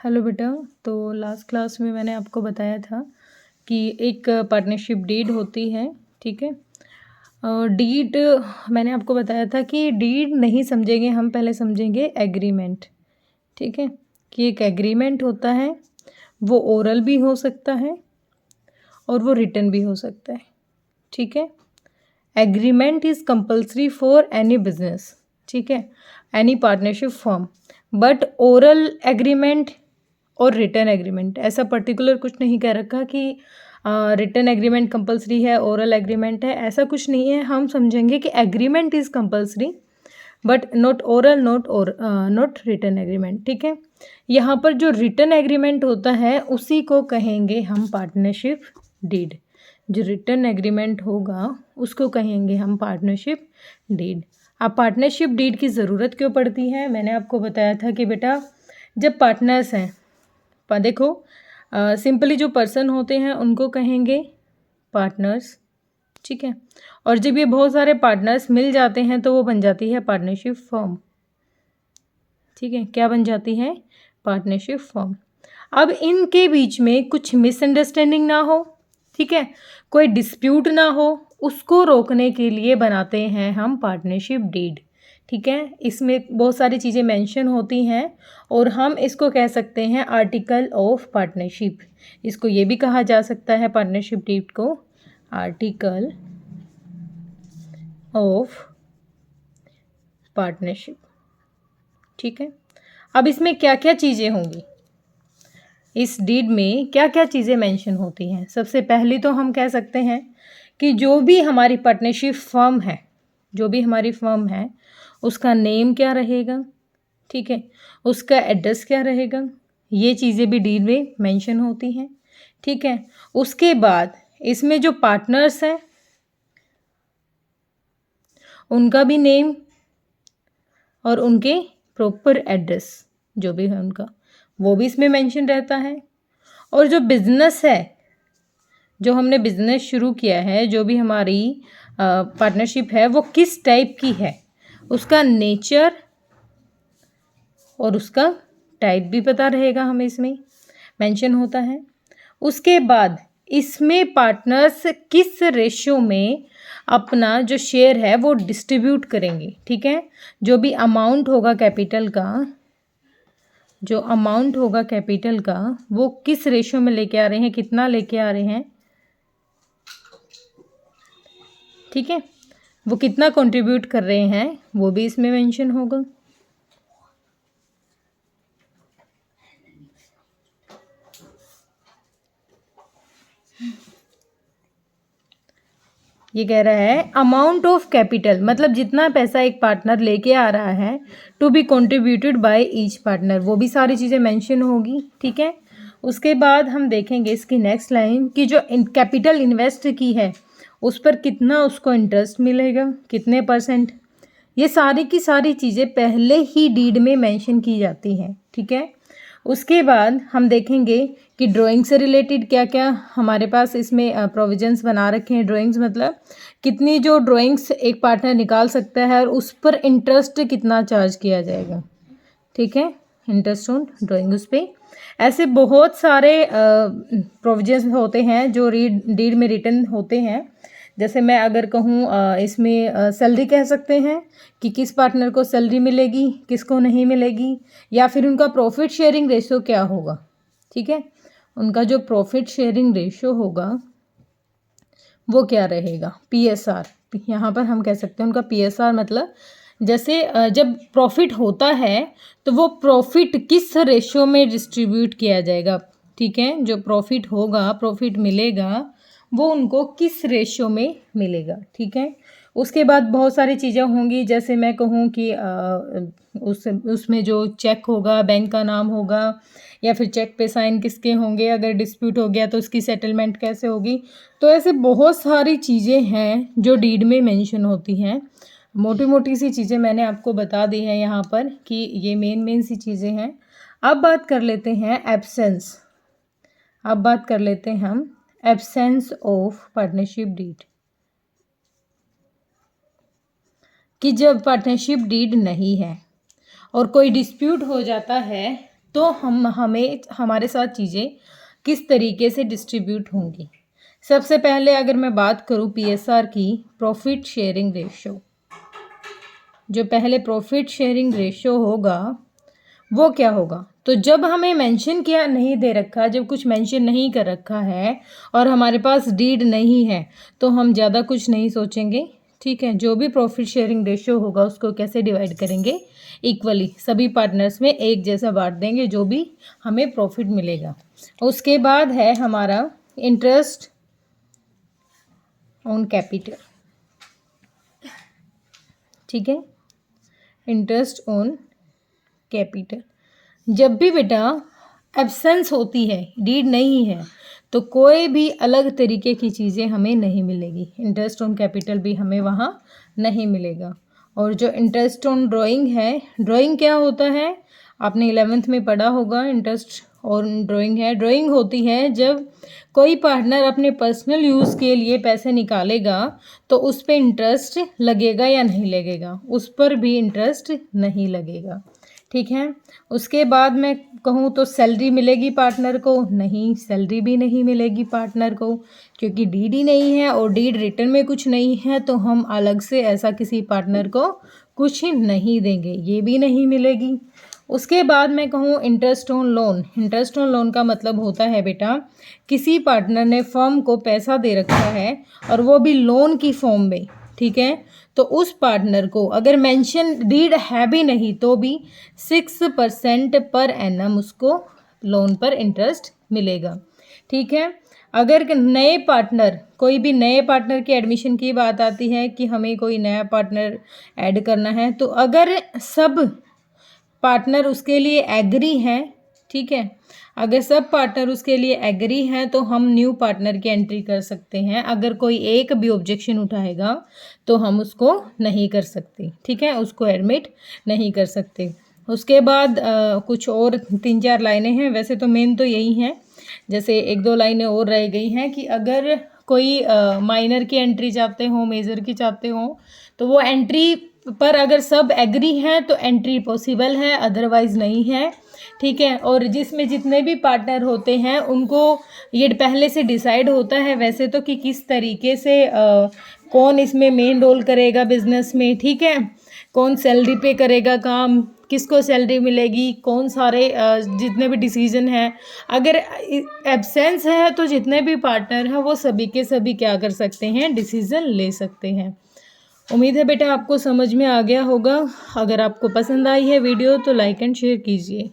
Hello बेटा। तो last class में मैंने आपको बताया था कि एक पार्टनरशिप डीड होती है, ठीक है। और डीड मैंने आपको बताया था कि डीड नहीं समझेंगे हम, पहले समझेंगे एग्रीमेंट, ठीक है। कि एक एग्रीमेंट होता है, वो ओरल भी हो सकता है और वो रिटन भी हो सकता है, ठीक है। Agreement is compulsory for any business, ठीक है, any partnership form. But oral agreement और रिटन एग्रीमेंट, ऐसा पर्टिकुलर कुछ नहीं कह रखा कि रिटन एग्रीमेंट कंपलसरी है, ओरल एग्रीमेंट है, ऐसा कुछ नहीं है। हम समझेंगे कि agreement is compulsory but not oral, not written agreement, ठीक है। यहाँ पर जो रिटन एग्रीमेंट होता है उसी को कहेंगे हम पार्टनरशिप डीड। जो रिटन एग्रीमेंट होगा उसको कहेंगे हम पार्टनरशिप डीड। अब पार्टनरशिप डीड की ज़रूरत क्यों पड़ती है, मैंने आपको बताया था कि बेटा जब पार्टनर्स हैं, देखो सिंपली जो पर्सन होते हैं उनको कहेंगे पार्टनर्स, ठीक है। और जब ये बहुत सारे पार्टनर्स मिल जाते हैं तो वो बन जाती है पार्टनरशिप फर्म, ठीक है। क्या बन जाती है? Partnership firm. अब इनके बीच में कुछ मिसअंडरस्टैंडिंग ना हो, ठीक है, कोई डिस्प्यूट ना हो, उसको रोकने के लिए बनाते हैं हम पार्टनरशिप डीड, ठीक है। इसमें बहुत सारी चीज़ें मेंशन होती हैं और हम इसको कह सकते हैं आर्टिकल ऑफ पार्टनरशिप। इसको ये भी कहा जा सकता है पार्टनरशिप डीड को आर्टिकल ऑफ पार्टनरशिप, ठीक है। अब इसमें क्या क्या चीज़ें होंगी, इस डीड में क्या क्या चीज़ें मेंशन होती हैं। सबसे पहली तो हम कह सकते हैं कि जो भी हमारी पार्टनरशिप फर्म है, जो भी हमारी फर्म है उसका नेम क्या रहेगा, ठीक है, उसका एड्रेस क्या रहेगा, ये चीज़ें भी डीड में मेंशन होती हैं, ठीक है। उसके बाद इसमें जो पार्टनर्स हैं उनका भी नेम और उनके प्रॉपर एड्रेस जो भी है उनका, वो भी इसमें मेंशन रहता है। और जो बिज़नेस है, जो हमने बिज़नेस शुरू किया है, जो भी हमारी पार्टनरशिप है वो किस टाइप की है, उसका नेचर और उसका टाइप भी पता रहेगा, हमें इसमें मेंशन होता है। उसके बाद इसमें पार्टनर्स किस रेशियो में अपना जो शेयर है वो डिस्ट्रीब्यूट करेंगे, ठीक है। जो भी अमाउंट होगा कैपिटल का, जो अमाउंट होगा कैपिटल का वो किस रेशियो में लेके आ रहे हैं, कितना लेके आ रहे हैं, ठीक है, वो कितना कंट्रीब्यूट कर रहे हैं वो भी इसमें मेंशन होगा। ये कह रहा है अमाउंट ऑफ कैपिटल, मतलब जितना पैसा एक पार्टनर लेके आ रहा है to be contributed by each partner, वो भी सारी चीज़ें मेंशन होगी, ठीक है। उसके बाद हम देखेंगे इसकी नेक्स्ट लाइन कि जो कैपिटल इन्वेस्ट की है उस पर कितना उसको इंटरेस्ट मिलेगा, कितने %। ये सारी की सारी चीज़ें पहले ही डीड में मेंशन की जाती हैं, ठीक है। उसके बाद हम देखेंगे कि ड्राइंग से रिलेटेड क्या क्या हमारे पास इसमें प्रोविजंस बना रखे हैं। ड्राइंग्स मतलब कितनी जो ड्राइंग्स एक पार्टनर निकाल सकता है और उस पर इंटरेस्ट कितना चार्ज किया जाएगा, ठीक है, इंटरेस्ट ऑन ड्राइंग उस पर। ऐसे बहुत सारे प्रोविजंस होते हैं जो डीड में रिटन होते हैं। जैसे मैं अगर कहूँ इसमें सैलरी कह सकते हैं कि किस पार्टनर को सैलरी मिलेगी, किसको नहीं मिलेगी, या फिर उनका प्रॉफिट शेयरिंग रेशो क्या होगा, ठीक है। उनका जो प्रॉफिट शेयरिंग रेशो होगा वो क्या रहेगा, PSR। यहाँ पर हम कह सकते हैं उनका PSR, मतलब जैसे जब प्रॉफिट होता है तो वो प्रॉफिट किस रेशो में डिस्ट्रीब्यूट किया जाएगा, ठीक है। जो प्रॉफिट होगा, प्रॉफिट मिलेगा, वो उनको किस रेशो में मिलेगा, ठीक है। उसके बाद बहुत सारी चीज़ें होंगी, जैसे मैं कहूँ कि उसमें जो चेक होगा बैंक का नाम होगा, या फिर चेक पे साइन किसके होंगे, अगर डिस्प्यूट हो गया तो उसकी सेटलमेंट कैसे होगी। तो ऐसे बहुत सारी चीज़ें हैं जो डीड में मेंशन होती हैं। मोटी मोटी सी चीज़ें मैंने आपको बता दी है यहाँ पर कि ये मेन सी चीज़ें हैं। अब बात कर लेते हैं एब्सेंस। अब बात कर लेते हैं हम एब्सेंस ऑफ पार्टनरशिप डीड, कि जब पार्टनरशिप डीड नहीं है और कोई डिस्प्यूट हो जाता है तो हमें हमारे साथ चीज़ें किस तरीके से डिस्ट्रीब्यूट होंगी। सबसे पहले अगर मैं बात करूँ पीएसआर की, प्रॉफिट शेयरिंग रेशो, जो पहले प्रॉफिट शेयरिंग रेशो होगा वो क्या होगा। तो जब हमें मेंशन किया नहीं दे रखा, जब कुछ मेंशन नहीं कर रखा है और हमारे पास डीड नहीं है, तो हम ज़्यादा कुछ नहीं सोचेंगे, ठीक है। जो भी प्रॉफिट शेयरिंग रेशो होगा उसको कैसे डिवाइड करेंगे, इक्वली सभी पार्टनर्स में एक जैसा बांट देंगे जो भी हमें प्रॉफिट मिलेगा। उसके बाद है हमारा इंटरेस्ट ऑन कैपिटल, ठीक है, इंटरेस्ट ऑन कैपिटल। जब भी बेटा एब्सेंस होती है, डीड नहीं है, तो कोई भी अलग तरीके की चीज़ें हमें नहीं मिलेगी, इंटरेस्ट ऑन कैपिटल भी हमें वहाँ नहीं मिलेगा। और जो इंटरेस्ट ऑन ड्राइंग है, ड्राइंग क्या होता है, आपने 11th में पढ़ा होगा, इंटरेस्ट ऑन ड्राइंग है, ड्राइंग होती है जब कोई पार्टनर अपने पर्सनल यूज़ के लिए पैसे निकालेगा तो उस पर इंटरेस्ट लगेगा या नहीं लगेगा, उस पर भी इंटरेस्ट नहीं लगेगा, ठीक है। उसके बाद मैं कहूँ तो सैलरी मिलेगी पार्टनर को, नहीं, सैलरी भी नहीं मिलेगी पार्टनर को, क्योंकि डीड ही नहीं है और डीड रिटर्न में कुछ नहीं है, तो हम अलग से ऐसा किसी पार्टनर को कुछ नहीं देंगे, ये भी नहीं मिलेगी। उसके बाद मैं कहूँ interest on loan, interest on loan का मतलब होता है बेटा किसी पार्टनर ने फर्म को पैसा दे रखा है और वो भी लोन की फॉर्म में, ठीक है, तो उस पार्टनर को अगर मेंशन डीड है भी नहीं तो भी 6% पर एनम उसको लोन पर इंटरेस्ट मिलेगा, ठीक है। अगर नए पार्टनर, कोई भी नए पार्टनर की एडमिशन की बात आती है कि हमें कोई नया पार्टनर ऐड करना है, तो अगर सब पार्टनर उसके लिए एग्री हैं, ठीक है, अगर सब पार्टनर उसके लिए एग्री हैं तो हम न्यू पार्टनर की एंट्री कर सकते हैं। अगर कोई एक भी ऑब्जेक्शन उठाएगा तो हम उसको नहीं कर सकते, ठीक है, उसको एडमिट नहीं कर सकते। उसके बाद कुछ और 3-4 लाइनें हैं, वैसे तो मेन तो यही हैं, जैसे 1-2 लाइनें और रह गई हैं कि अगर कोई माइनर की एंट्री चाहते हो, मेजर की चाहते हो, तो वो एंट्री पर अगर सब एग्री हैं तो एंट्री पॉसिबल है, अदरवाइज़ नहीं है, ठीक है। और जिसमें जितने भी पार्टनर होते हैं उनको ये पहले से डिसाइड होता है वैसे तो कि किस तरीके से कौन इसमें मेन रोल करेगा बिजनेस में, ठीक है, कौन सैलरी पे करेगा काम, किसको सैलरी मिलेगी, कौन सारे जितने भी डिसीजन हैं, अगर एब्सेंस है तो जितने भी पार्टनर हैं वो सभी के सभी क्या कर सकते हैं, डिसीज़न ले सकते हैं। उम्मीद है बेटा आपको समझ में आ गया होगा। अगर आपको पसंद आई है वीडियो तो लाइक एंड शेयर कीजिए।